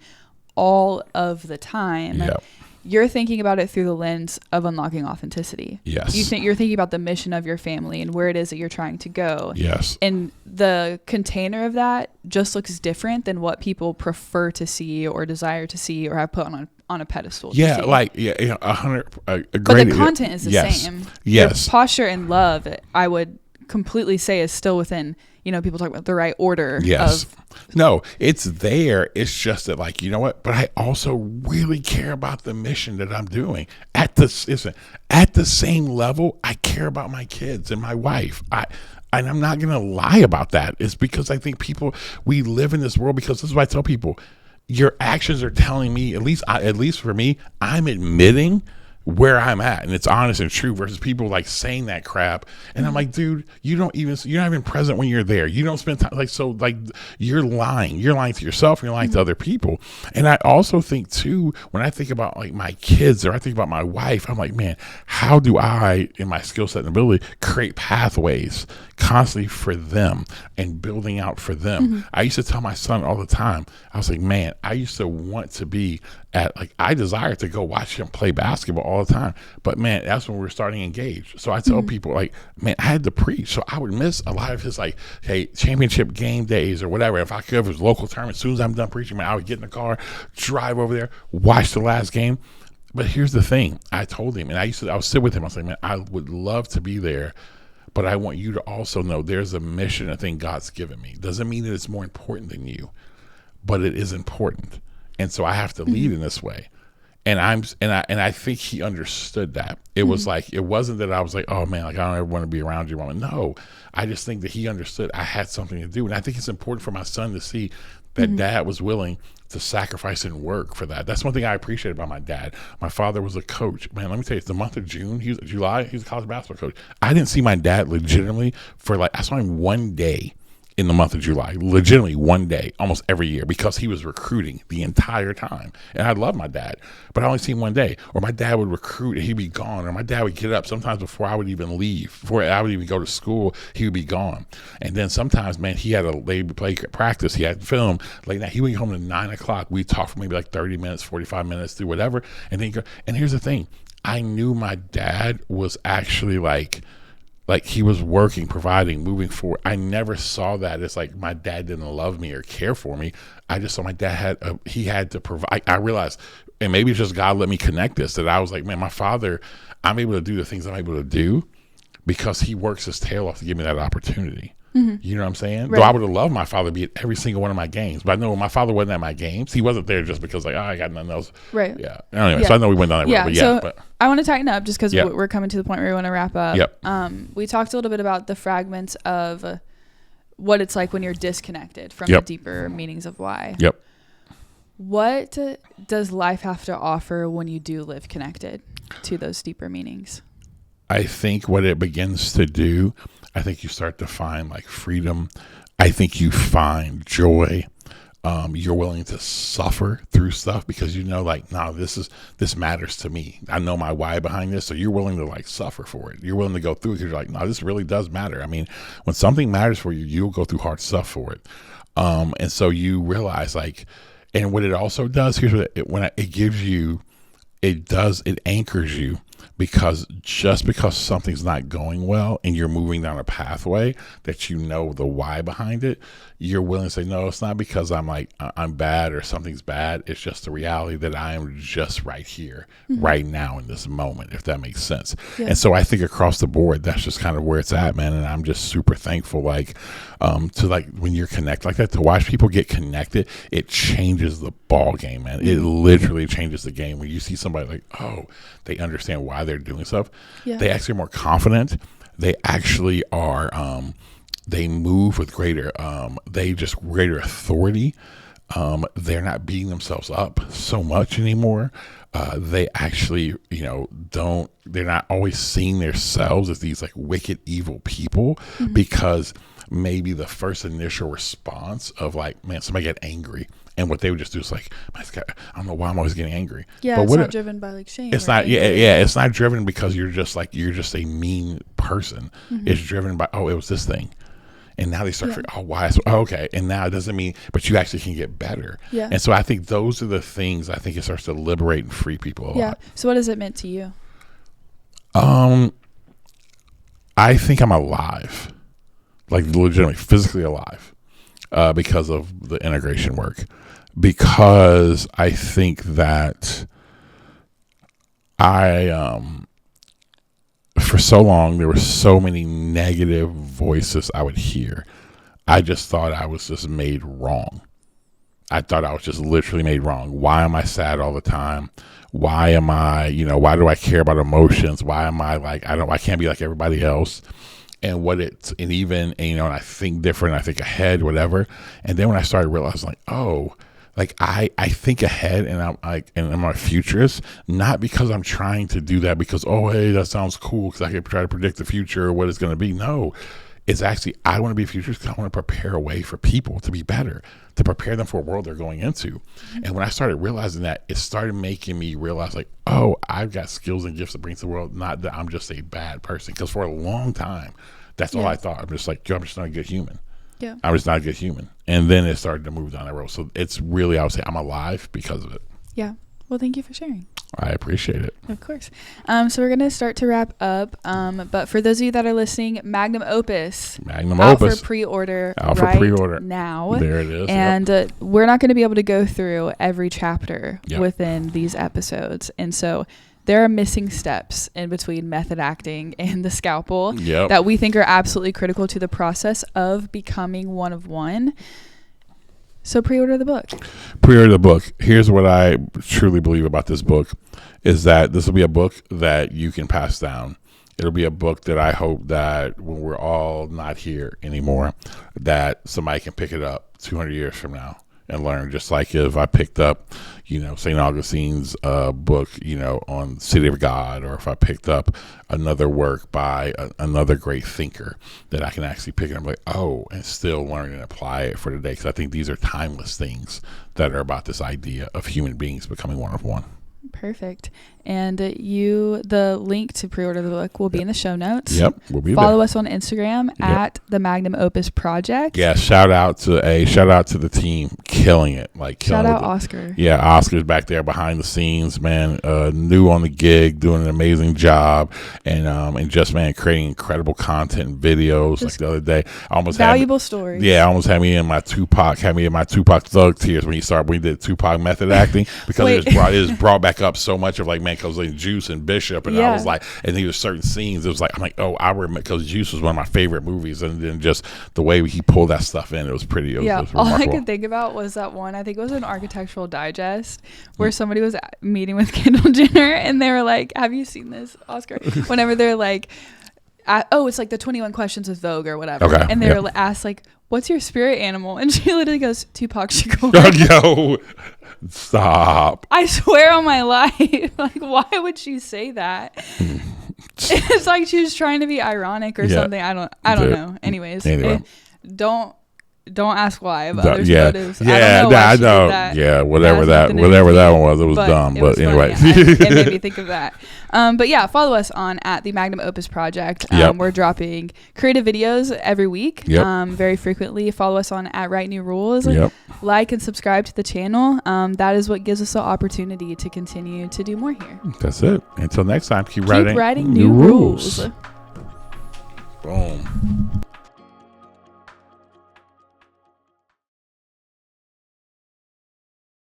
all of the time. Yep. you're thinking about it through the lens of unlocking authenticity. Yes. You're thinking about the mission of your family and where it is that you're trying to go. Yes. And the container of that just looks different than what people prefer to see or desire to see or have put on a pedestal. Yeah, like 100. But the content is the same. Yes. Your posture and love, I would completely say, is still within, people talk about the right order. Yes. No, it's there. It's just that, like, you know what? But I also really care about the mission that I'm doing. At the same level, I care about my kids and my wife. And I'm not going to lie about that. It's because I think we live in this world, because this is what I tell people. Your actions are telling me, at least for me, I'm admitting where I'm at, and it's honest and true, versus people like saying that crap. And I'm like, dude, you're not even present when you're there. You don't spend time, you're lying to yourself, and you're lying to other people. And I also think too, when I think about like my kids, or I think about my wife, I'm like, man, how do I, in my skill set and ability, create pathways constantly for them and building out for them? I used to tell my son all the time, I was like, man, I used to want to be I desire to go watch him play basketball all the time. But man, that's when we're starting to engage. So I tell people, like, man, I had to preach. So I would miss a lot of his championship game days or whatever. If I could, if it was local tournament, as soon as I'm done preaching, man, I would get in the car, drive over there, watch the last game. But here's the thing. I told him, and I would sit with him. I was like, man, I would love to be there, but I want you to also know there's a mission, a thing God's given me. Doesn't mean that it's more important than you, but it is important. And so I have to lead in this way. And I think he understood that. It was like, it wasn't that I was like, oh man, like I don't ever want to be around you, Mama. No, I just think that he understood I had something to do. And I think it's important for my son to see that dad was willing to sacrifice and work for that. That's one thing I appreciate about my dad. My father was a coach. Man, let me tell you, it's the month of June, July, he was a college basketball coach. I didn't see my dad legitimately I saw him one day in the month of July, legitimately one day, almost every year, because he was recruiting the entire time. And I love my dad, but I only see him one day. Or my dad would recruit and he'd be gone. Or my dad would get up sometimes before I would even leave, before I would even go to school, he would be gone. And then sometimes, man, they would play practice, he had film late night. He would get home at 9 o'clock. We'd talk for maybe like 30 minutes, 45 minutes, do whatever. And then and here's the thing. I knew my dad was actually like he was working, providing, moving forward. I never saw that as like my dad didn't love me or care for me. I just saw my dad had to provide. I realized, and maybe it's just God let me connect this, that I was like, man, my father, I'm able to do the things I'm able to do because he works his tail off to give me that opportunity. You know what I'm saying? Right. Though I would have loved my father to be at every single one of my games, but I know when my father wasn't at my games, he wasn't there just because I got nothing else. Right. Yeah. Anyway, so I know we went down that road, but I want to tighten up just because we're coming to the point where we want to wrap up. Yep. We talked a little bit about the fragments of what it's like when you're disconnected from the deeper meanings of why. Yep. What does life have to offer when you do live connected to those deeper meanings? I think what it begins to do, I think you start to find like freedom. I think you find joy. You're willing to suffer through stuff because you know, like, no, this matters to me. I know my why behind this. So you're willing to like suffer for it. You're willing to go through it because you're like, no, this really does matter. I mean, when something matters for you, you'll go through hard stuff for it. And so you realize like, and what it also does, here's what it gives you, it anchors you. Because just because something's not going well and you're moving down a pathway that you know the why behind it, you're willing to say, no, it's not because I'm bad or something's bad. It's just the reality that I am just right here, right now in this moment, if that makes sense. Yeah. And so I think across the board, that's just kind of where it's at, man. And I'm just super thankful, to when you're connected like that, to watch people get connected, it changes the ball game, man. It literally changes the game when you see somebody like, oh, they understand why they're doing stuff. Yeah. They actually are more confident. They actually are, they move with greater authority. They're not beating themselves up so much anymore. They actually, they're not always seeing themselves as these like wicked, evil people because maybe the first initial response of like, man, somebody get angry. And what they would just do is like, I don't know why I'm always getting angry. Yeah, but it's not driven by like shame. It's not. Yeah. It's not driven because you're just a mean person. It's driven by, it was this thing. And now they start figuring, okay. And now it doesn't mean, but you actually can get better. Yeah. And so I think those are the things I think it starts to liberate and free people a lot. So what has it meant to you? I think I'm alive, like legitimately physically alive, because of the integration work, because I think that for so long, there were so many negative voices I would hear. I just thought I was just made wrong. I thought I was just literally made wrong. Why am I sad all the time? Why am I, why do I care about emotions? Why am I like, I can't be like everybody else. And and I think different, I think ahead, whatever. And then when I started realizing like, oh, like I think ahead and I'm a futurist, not because I'm trying to do that because, oh, hey, that sounds cool because I can try to predict the future or what it's going to be. No, it's actually, I want to be a futurist because I want to prepare a way for people to be better, to prepare them for a world they're going into. Mm-hmm. And when I started realizing that, it started making me realize like, oh, I've got skills and gifts to bring to the world, not that I'm just a bad person. Because for a long time, that's all I thought. I'm just like, I'm just not a good human. Yeah. I'm just not a good human. And then it started to move down that road. So it's really, I would say I'm alive because of it. Yeah. Well, thank you for sharing. I appreciate it. Of course. So we're going to start to wrap up. But for those of you that are listening, Magnum Opus. Out for pre-order now. There it is. And we're not going to be able to go through every chapter within these episodes. And so there are missing steps in between method acting and the scalpel that we think are absolutely critical to the process of becoming one of one. So pre-order the book. Pre-order the book. Here's what I truly believe about this book is that this will be a book that you can pass down. It'll be a book that I hope that when we're all not here anymore, that somebody can pick it up 200 years from now and learn. Just like if I picked up, St. Augustine's book, on City of God, or if I picked up another work by another great thinker, that I can actually pick it up like, and still learn and apply it for today. Because I think these are timeless things that are about this idea of human beings becoming one of one. Perfect. And the link to pre-order the book will be in the show notes. Yep, we'll be Follow there. us on Instagram at the Magnum Opus Project. Yeah, shout out to the team, killing it. Shout out Oscar. Yeah, Oscar's back there behind the scenes, man. New on the gig, doing an amazing job, and just creating incredible content and videos. Just like the other day, valuable stories. Yeah, almost had me in my Tupac thug tears when we did Tupac method acting because it was brought back up so much of because like Juice and Bishop, and I was like, and there were certain scenes. It was like, I'm like, I remember because Juice was one of my favorite movies, and then just the way he pulled that stuff in, it was pretty. It was all I could think about was that one. I think it was an Architectural Digest where somebody was meeting with Kendall Jenner, and they were like, "Have you seen this, Oscar?" Whenever they're like, it's like the 21 Questions with Vogue or whatever, and they were asked like, "What's your spirit animal?" And she literally goes, "Tupac Shakur." Yo. Stop. I swear on my life. Like, why would she say that? It's like she was trying to be ironic or something. I don't know. Anyways, don't ask why, but others' motives. I know. Yeah, whatever that one was, it was dumb. But anyway, it made me think of that. But yeah, follow us on at the Magnum Opus Project. We're dropping creative videos every week, very frequently. Follow us on at Write New Rules. Like and subscribe to the channel. That is what gives us the opportunity to continue to do more here. That's it. Until next time, keep writing new rules. Boom.